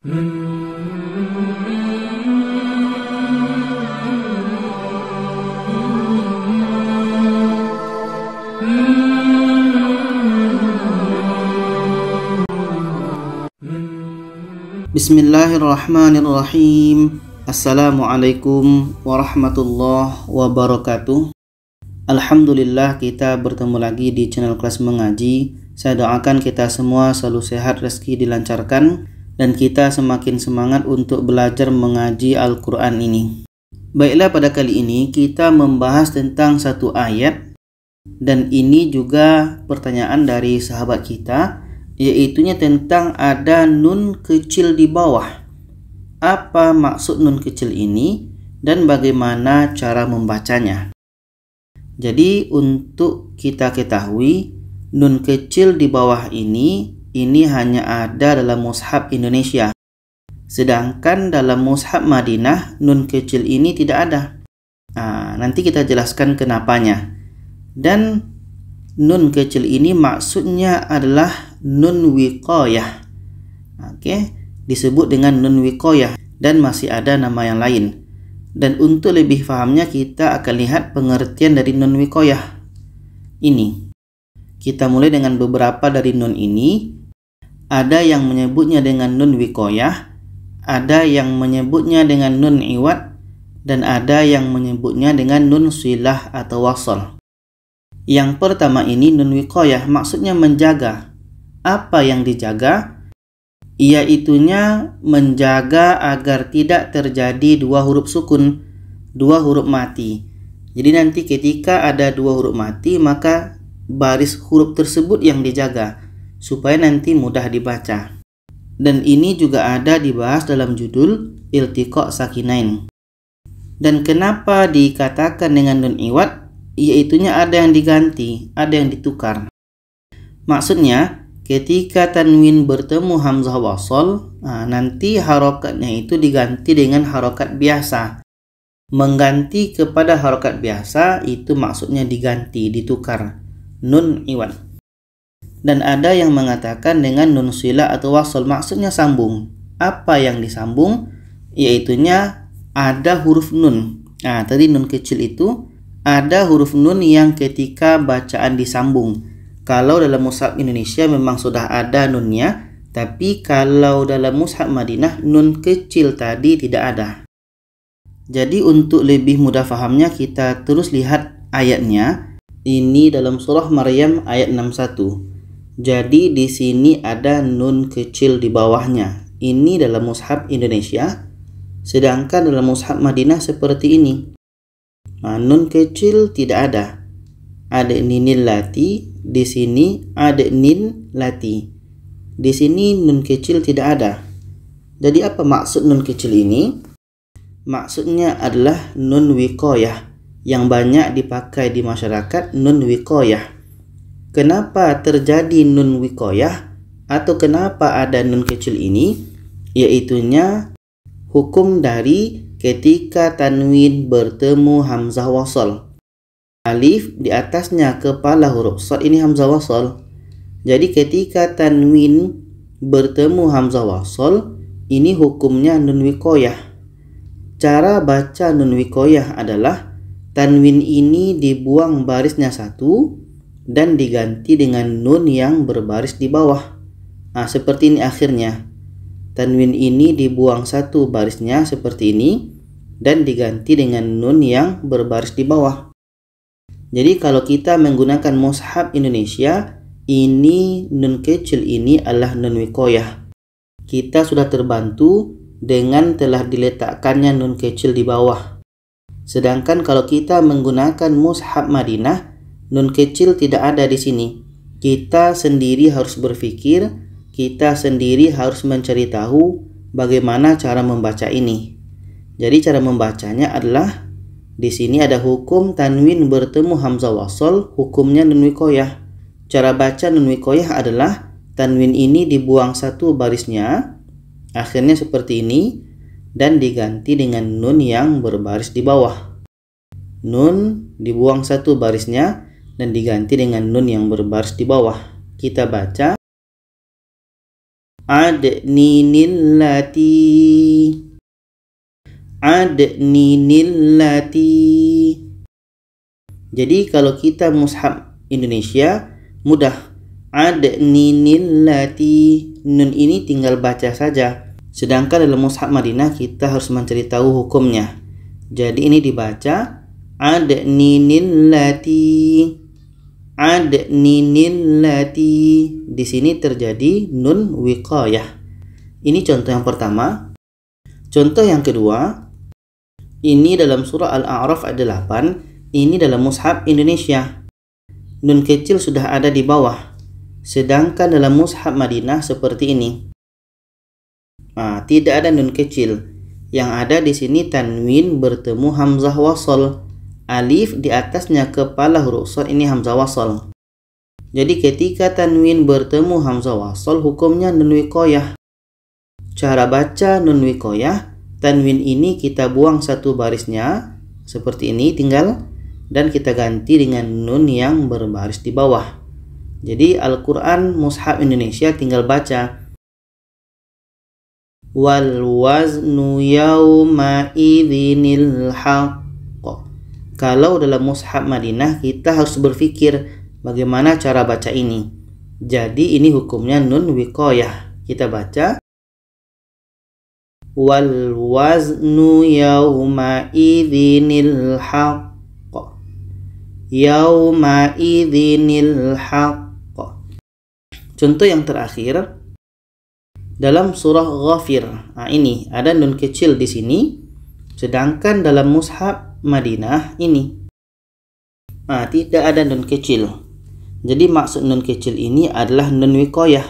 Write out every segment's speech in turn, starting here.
Bismillahirrahmanirrahim. Assalamualaikum warahmatullahi wabarakatuh. Alhamdulillah, kita bertemu lagi di channel kelas mengaji. Saya doakan kita semua selalu sehat, rezeki dilancarkan, dan kita semakin semangat untuk belajar mengaji Al-Quran ini. Baiklah, pada kali ini kita membahas tentang satu ayat, dan ini juga pertanyaan dari sahabat kita, yaitunya tentang ada nun kecil di bawah. Apa maksud nun kecil ini dan bagaimana cara membacanya? Jadi untuk kita ketahui, nun kecil di bawah ini hanya ada dalam mushaf Indonesia. Sedangkan dalam mushaf Madinah nun kecil ini tidak ada. Nanti kita jelaskan kenapanya. Dan nun kecil ini maksudnya adalah nun wiqayah. Disebut dengan nun wiqayah, dan masih ada nama yang lain. Dan untuk lebih fahamnya kita akan lihat pengertian dari nun wiqayah ini. Kita mulai dengan beberapa dari nun ini. Ada yang menyebutnya dengan nun wiqayah, ada yang menyebutnya dengan nun iwad, dan ada yang menyebutnya dengan nun silah atau wasal. Yang pertama ini nun wiqayah maksudnya menjaga. Apa yang dijaga? Iaitunya menjaga agar tidak terjadi dua huruf sukun, dua huruf mati. Jadi nanti ketika ada dua huruf mati, maka baris huruf tersebut yang dijaga supaya nanti mudah dibaca. Dan ini juga ada dibahas dalam judul Iltiqa' Sakinain. Dan kenapa dikatakan dengan nun iwad? Iaitunya ada yang diganti, ada yang ditukar. Maksudnya ketika tanwin bertemu hamzah wasal, nanti harokatnya itu diganti dengan harokat biasa. Mengganti kepada harokat biasa itu maksudnya diganti, ditukar, nun iwad. Dan ada yang mengatakan dengan nun silah atau wasal, maksudnya sambung. Apa yang disambung? Iaitunya ada huruf nun. Tadi nun kecil itu ada huruf nun yang ketika bacaan disambung. Kalau dalam mushaf Indonesia memang sudah ada nunnya, tapi kalau dalam mushaf Madinah nun kecil tadi tidak ada. Jadi untuk lebih mudah fahamnya kita terus lihat ayatnya. Ini dalam surah Maryam ayat 61. Jadi di sini ada nun kecil di bawahnya. Ini dalam mushaf Indonesia, sedangkan dalam mushaf Madinah seperti ini. Nun kecil tidak ada. Ada ninil lati, di sini ada nin lati. Di sini nun kecil tidak ada. Jadi apa maksud nun kecil ini? Maksudnya adalah nun wiqayah yang banyak dipakai di masyarakat, nun wiqayah. Kenapa terjadi nun wiqayah atau kenapa ada nun kecil ini? Iaitunya hukum dari ketika tanwin bertemu hamzah wasal. Alif di atasnya kepala huruf shad, ini hamzah wasal. Jadi ketika tanwin bertemu hamzah wasal, ini hukumnya nun wiqayah. Cara baca nun wiqayah adalah tanwin ini dibuang barisnya satu dan diganti dengan nun yang berbaris di bawah. Seperti ini akhirnya. Tanwin ini dibuang satu barisnya seperti ini dan diganti dengan nun yang berbaris di bawah. Jadi kalau kita menggunakan mushaf Indonesia, ini nun kecil ini adalah nun wiqayah. Kita sudah terbantu dengan telah diletakkannya nun kecil di bawah. Sedangkan kalau kita menggunakan mushaf Madinah, nun kecil tidak ada di sini. Kita sendiri harus berpikir, kita sendiri harus mencari tahu bagaimana cara membaca ini. Jadi cara membacanya adalah di sini ada hukum tanwin bertemu hamzah wasal, hukumnya nun wiqayah. Cara baca nun wiqayah adalah tanwin ini dibuang satu barisnya, akhirnya seperti ini, dan diganti dengan nun yang berbaris di bawah. Nun dibuang satu barisnya dan diganti dengan nun yang berbaris di bawah. Kita baca adninillati, adninillati. Jadi kalau kita mushaf Indonesia mudah, adninillati, nun ini tinggal baca saja. Sedangkan dalam mushaf Madinah kita harus mencari tahu hukumnya. Jadi ini dibaca adninillati, adninillati. Di sini terjadi nun wiqayah. Ini contoh yang pertama. Contoh yang kedua, ini dalam surah Al-A'raf ayat 8. Ini dalam mushaf Indonesia. Nun kecil sudah ada di bawah. Sedangkan dalam mushaf Madinah seperti ini. Nah, tidak ada nun kecil. Yang ada di sini tanwin bertemu hamzah wasal. Alif di atasnya kepala huruf shad, ini hamzah wasal. Jadi ketika tanwin bertemu hamzah wasal, hukumnya nun wiqayah. Cara baca nun wiqayah, tanwin ini kita buang satu barisnya seperti ini tinggal, dan kita ganti dengan nun yang berbaris di bawah. Jadi Al-Quran mushaf Indonesia tinggal baca wal waznu yawma idzinil haqq. Kalau dalam mushaf Madinah kita harus berpikir bagaimana cara baca ini. Jadi ini hukumnya nun wiqayah. Kita baca wal waznu yawma idzinil haqq, yawma idzinil haqq. Contoh yang terakhir dalam surah Ghafir. Nah, ini ada nun kecil di sini. Sedangkan dalam mushaf Madinah ini tidak ada nun kecil. Jadi maksud nun kecil ini adalah nun wiqayah.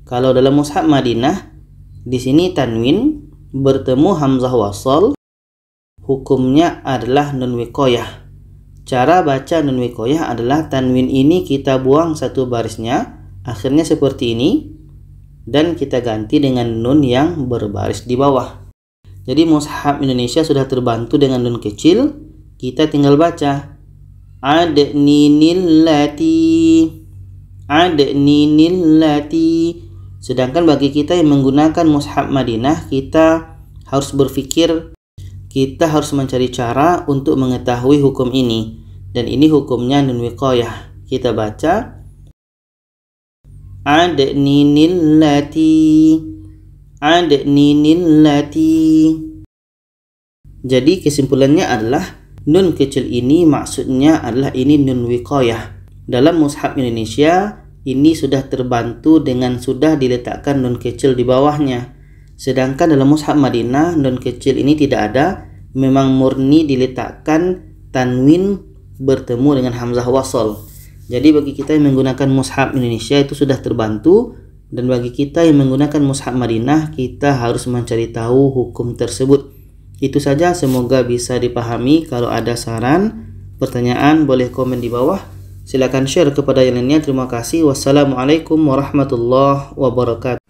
Kalau dalam mushaf Madinah di sini tanwin bertemu hamzah wasal, hukumnya adalah nun wiqayah. Cara baca nun wiqayah adalah tanwin ini kita buang satu barisnya, akhirnya seperti ini, dan kita ganti dengan nun yang berbaris di bawah. Jadi mushaf Indonesia sudah terbantu dengan nun kecil. Kita tinggal baca adninillati, adninillati. Sedangkan bagi kita yang menggunakan mushaf Madinah, kita harus berpikir, kita harus mencari cara untuk mengetahui hukum ini. Dan ini hukumnya nun wiqayah. Kita baca adninillati, adninillati. Jadi kesimpulannya adalah nun kecil ini maksudnya adalah ini nun wiqayah. Dalam mushaf Indonesia ini sudah terbantu dengan sudah diletakkan nun kecil di bawahnya. Sedangkan dalam mushaf Madinah nun kecil ini tidak ada, memang murni diletakkan tanwin bertemu dengan hamzah wasal. Jadi bagi kita yang menggunakan mushaf Indonesia itu sudah terbantu, dan bagi kita yang menggunakan mushaf Madinah kita harus mencari tahu hukum tersebut. Itu saja, semoga bisa dipahami. Kalau ada saran, pertanyaan boleh komen di bawah. Silakan share kepada yang lainnya. Terima kasih. Wassalamualaikum warahmatullahi wabarakatuh.